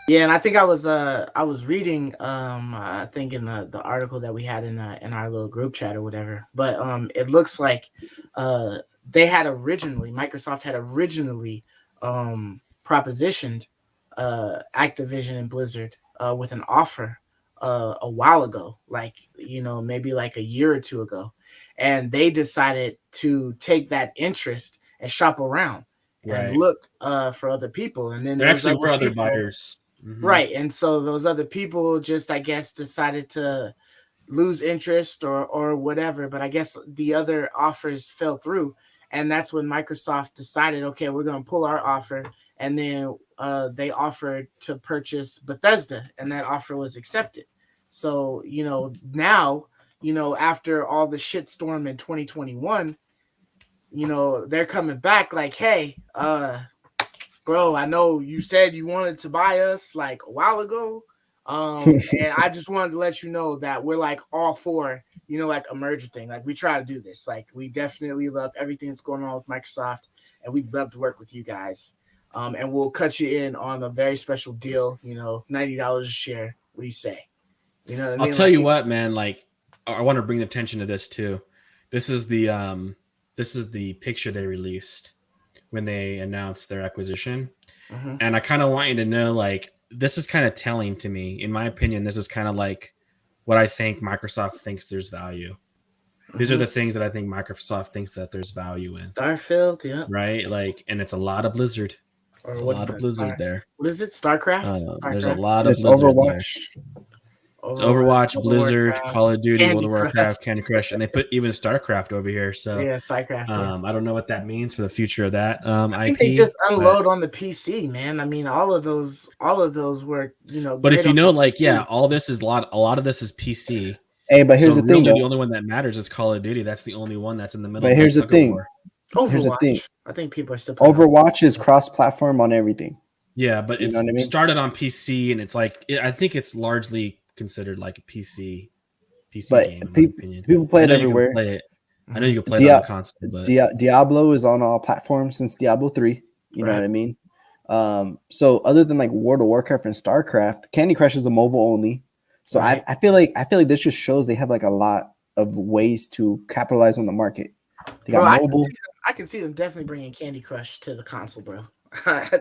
Yeah, and I think I was reading I think in the article that we had in our little group chat or whatever, but it looks like uh they had originally Microsoft had originally propositioned Activision and Blizzard with an offer a while ago, like maybe like a year or two ago, and they decided to take that interest and shop around and Right. look for other people, and then There those actually other were other people. buyers. Right. And so those other people just, I guess, decided to lose interest or whatever. But I guess the other offers fell through. And that's when Microsoft decided, okay, we're going to pull our offer. And then they offered to purchase Bethesda, and that offer was accepted. So, now, after all the shitstorm in 2021, they're coming back like, hey, bro, I know you said you wanted to buy us like a while ago. And I just wanted to let you know that we're like all for, like a merger thing. Like we try to do this. Like we definitely love everything that's going on with Microsoft, and we'd love to work with you guys. And we'll cut you in on a very special deal, $90 a share. What do you say? You know what I I'll mean? tell Like, you what, man. Like, I want to bring attention to this too. This is the picture they released when they announced their acquisition, mhm. and I kind of want you to know, like, this is kind of telling to me. In my opinion, this is kind of like what I think Microsoft thinks there's value. These are the things that I think Microsoft thinks that there's value in. Starfield, yeah. Right? Like, and it's a lot of Blizzard. It's a lot of Blizzard there. What is it? StarCraft? There's a StarCraft? lot of It's Blizzard there. Overwatch. It's Overwatch, World of Blizzard, Warcraft, Call of Duty, Candy World of Crush. Warcraft, Candy Crush, and they put even StarCraft over here. So Yeah, StarCraft. Yeah. I don't know what that means for the future of that I think IP. they just unload on the PC, man. I mean, all of those were, But if great you on know, the like, yeah, PCs. all this is a lot of this is PC. Hey, but here's So the thing, really, the though. only one that matters is Call of Duty. That's the only one that's in the middle. But of here's the tug of thing. war. Here's the thing. Overwatch. I think people are still playing Overwatch is cross-platform on everything. Yeah, but You it's know what I mean? started on PC, and it's like I think it's largely considered like a PC But game, in my opinion. people play I it know you can everywhere. play it. I know you can play it on the console, but Diablo is on all platforms since Diablo 3. You know Right. what I mean? So other than like World of Warcraft and StarCraft, Candy Crush is a mobile only. So Right. I feel like this just shows they have like a lot of ways to capitalize on the market. They got Bro, mobile. I can see them definitely bringing Candy Crush to the console, bro. I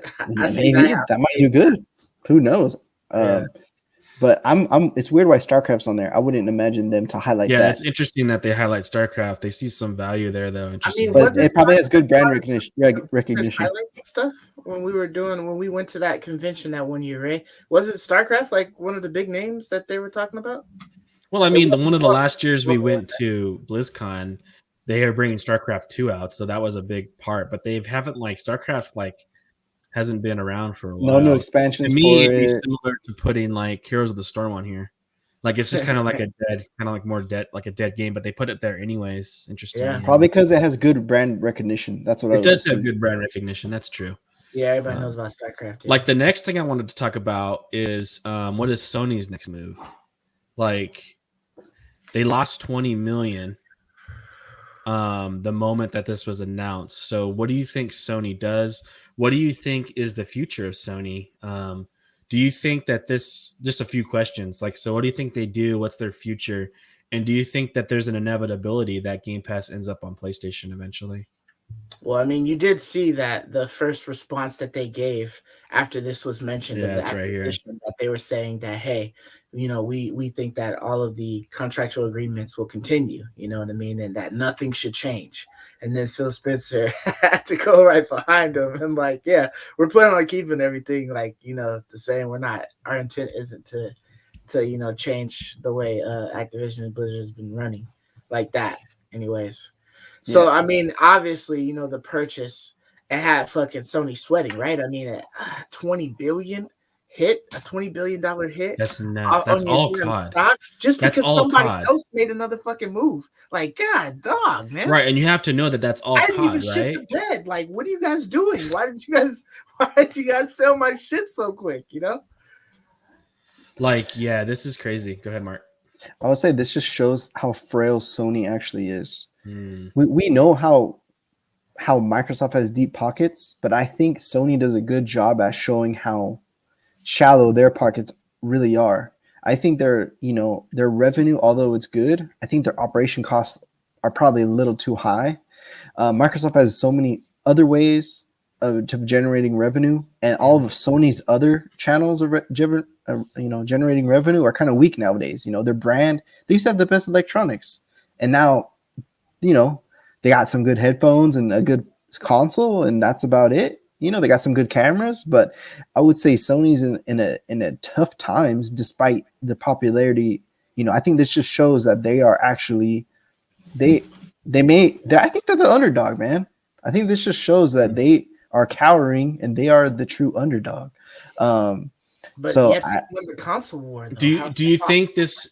see Maybe that. that might do good. Who knows? Yeah. But I'm it's weird why StarCraft's on there. I wouldn't imagine them to highlight yeah, that. it's interesting that they highlight StarCraft. They see some value there, though. Interesting. But was it probably has good brand recognition. highlights and stuff when we went to that convention that one year, right? Wasn't StarCraft like one of the big names that they were talking about? Well, I mean, one of the more- last years we more went to BlizzCon, they are bringing StarCraft 2 out, so that was a big part. But they haven't StarCraft hasn't been around for a while. No new expansions To me, for it'd be it. similar to putting like Heroes of the Storm on here. Like it's just kind of like a dead, kind of like more dead, like a dead game, but they put it there anyways. Interesting. Yeah. Probably because it has good brand recognition. That's what I It would does have assume. good brand recognition. That's true. Yeah, everybody knows about StarCraft. Yeah. Like the next thing I wanted to talk about is what is Sony's next move? Like they lost 20 million the moment that this was announced. So what do you think Sony does? What do you think is the future of Sony? Do you think that just a few questions, so what do you think they do? What's their future? And do you think that there's an inevitability that Game Pass ends up on PlayStation eventually? Well, I mean, you did see that the first response that they gave after this was mentioned of the it's right here. acquisition, that they were saying that, hey, we think that all of the contractual agreements will continue, you know what I mean, and that nothing should change. And then Phil Spencer had to go right behind him and yeah, we're planning on keeping everything the same. We're not. Our intent isn't to change the way Activision and Blizzard has been running like that, anyways. So, I mean, obviously, the purchase, it had fucking Sony sweating, right? I mean, a $20 billion hit. That's nuts. That's all COD. Stocks, just That's because all somebody COD. else made another fucking move. God, dog, man. Right, and you have to know that that's all I didn't even COD, shit right? the bed. What are you guys doing? Why did you guys sell my shit so quick, Yeah, this is crazy. Go ahead, Mark. I would say this just shows how frail Sony actually is. We know how Microsoft has deep pockets, but I think Sony does a good job at showing how shallow their pockets really are. I think their revenue, although it's good, I think their operation costs are probably a little too high. Microsoft has so many other ways of generating revenue, and all of Sony's other channels of generating revenue are kind of weak nowadays. Their brand, they used to have the best electronics, and now they got some good headphones and a good console, and that's about it. They got some good cameras, but I would say Sony's in a tough times despite the popularity. I think this just shows that they are actually I think they're the underdog, man. I think this just shows that they are cowering and they are the true underdog. But so yet win the console war. Though. Do you think this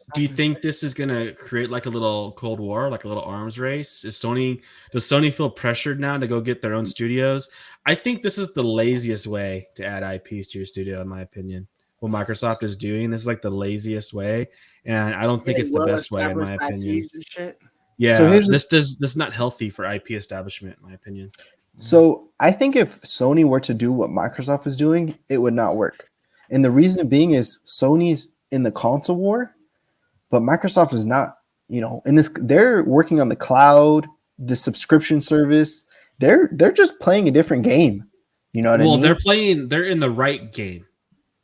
is gonna create like a little Cold War, like a little arms race? Does Sony feel pressured now to go get their own studios? I think this is the laziest way to add IPs to your studio, in my opinion. What Microsoft is doing, this is like the laziest way, and I don't think it's the best way, in my opinion. Yeah, so this is not healthy for IP establishment, in my opinion. So I think if Sony were to do what Microsoft is doing, it would not work. And the reason being is Sony's in the console war, but Microsoft is not, in this, they're working on the cloud, the subscription service. They're just playing a different game. You know what I mean? Well, they're in the right game.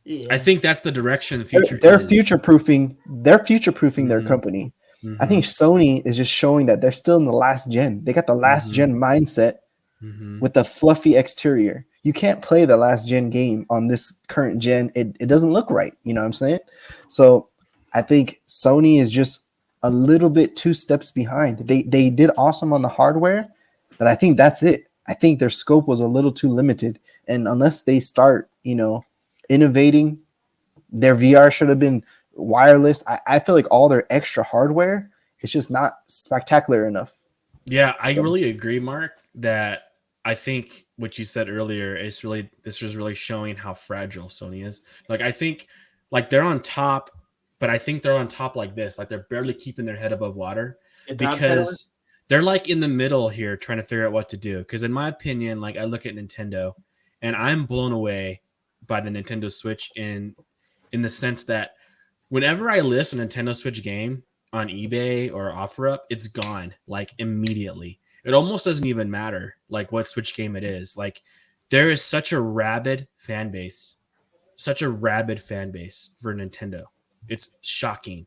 Yeah. I think that's the direction the future they're future-proofing their company. Mm-hmm. I think Sony is just showing that they're still in the last gen. They got the last gen mindset with the fluffy exterior. You can't play the last gen game on this current gen. It doesn't look right. You know what I'm saying? So I think Sony is just a little bit 2 steps behind. They did awesome on the hardware, but I think that's it. I think their scope was a little too limited. And unless they start, innovating, their VR should have been wireless. I feel like all their extra hardware is just not spectacular enough. Yeah, I really agree, Mark, that I think what you said earlier is this was really showing how fragile Sony is. Like, I think like they're on top, but I think they're on top like this, like they're barely keeping their head above water because they're like in the middle here trying to figure out what to do. Because in my opinion, like I look at Nintendo and I'm blown away by the Nintendo Switch in the sense that whenever I list a Nintendo Switch game on eBay or OfferUp, it's gone like immediately. It almost doesn't even matter like what Switch game it is. Like there is such a rabid fan base for Nintendo. It's shocking.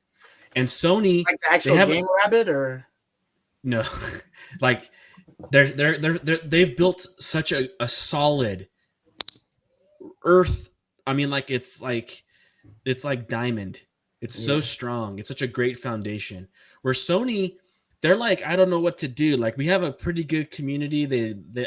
And Sony, like the actual game rabbit, or no, like they've built such a solid earth. I mean, like it's like diamond. It's so strong. It's such a great foundation. Where Sony, they're like, I don't know what to do. Like we have a pretty good community.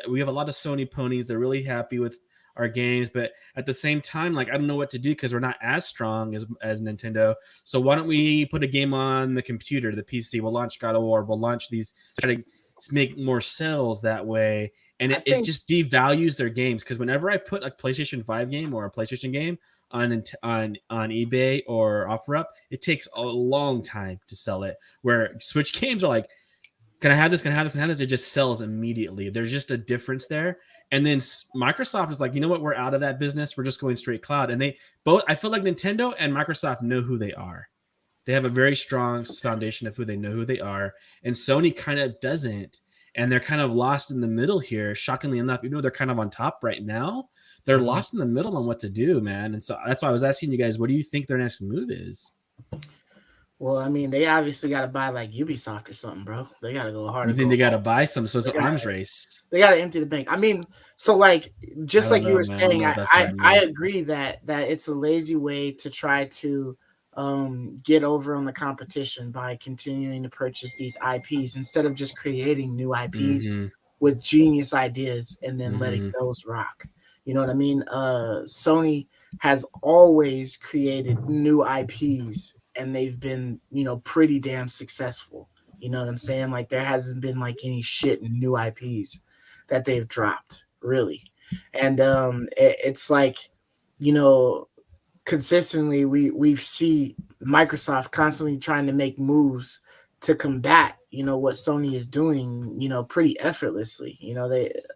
We have a lot of Sony ponies. They're really happy with our games, but at the same time, like I don't know what to do because we're not as strong as Nintendo. So why don't we put a game on the computer, the PC? We'll launch God of War. We'll launch these to try to make more sales that way. And it just devalues their games because whenever I put a PlayStation 5 game or a PlayStation game on eBay or OfferUp, it takes a long time to sell it. Where Switch games are like, can I have this? Can I have this? Can I have this? It just sells immediately. There's just a difference there. And then Microsoft is like, you know what? We're out of that business. We're just going straight cloud. And they both, I feel like Nintendo and Microsoft know who they are. They have a very strong foundation of who they know who they are. And Sony kind of doesn't. And they're kind of lost in the middle here. Shockingly enough, even though they're kind of on top right now, they're lost in the middle on what to do, man. And so that's why I was asking you guys, what do you think their next move is? Well, I mean, they obviously got to buy like Ubisoft or something, bro. They got to go hard. You think they got to buy some? So it's an arms race. They got to empty the bank. I mean, so like, just like you were saying, I agree that it's a lazy way to try to get over on the competition by continuing to purchase these IPs instead of just creating new IPs with genius ideas and then letting those rock. You know what I mean? Sony has always created new IPs and they've been, pretty damn successful. You know what I'm saying? Like there hasn't been like any shit in new IPs that they've dropped, really. And it's like, consistently we see Microsoft constantly trying to make moves to combat, what Sony is doing, pretty effortlessly,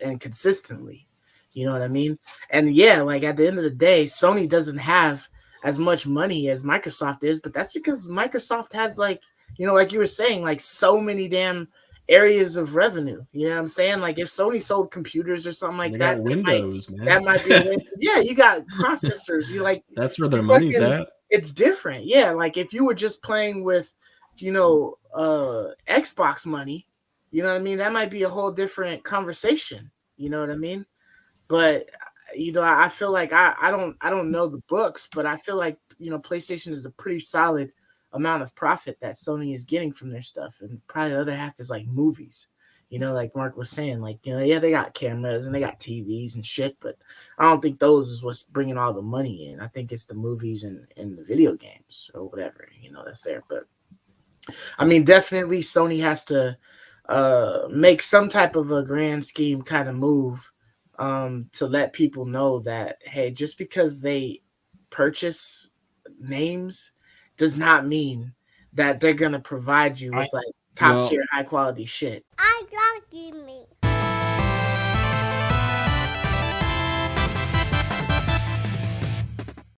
and consistently. You know what I mean? And yeah, like at the end of the day, Sony doesn't have as much money as Microsoft is, but that's because Microsoft has like you were saying, like so many damn areas of revenue. You know what I'm saying? Like if Sony sold computers or something like They that, got Windows, man. that might be a win. Yeah, you got processors. That's where their you money's fucking, at. it's different. Yeah, like if you were just playing with, Xbox money, you know what I mean? That might be a whole different conversation. You know what I mean? But I feel like I don't know the books, but I feel like PlayStation is a pretty solid amount of profit that Sony is getting from their stuff, and probably the other half is like movies. Like Mark was saying, like yeah, they got cameras and they got TVs and shit, but I don't think those is what's bringing all the money in. I think it's the movies and the video games or whatever that's there. But I mean, definitely Sony has to make some type of a grand scheme kind of move to let people know that, hey, just because they purchase names does not mean that they're going to provide you with like top tier high quality shit. I love you, me.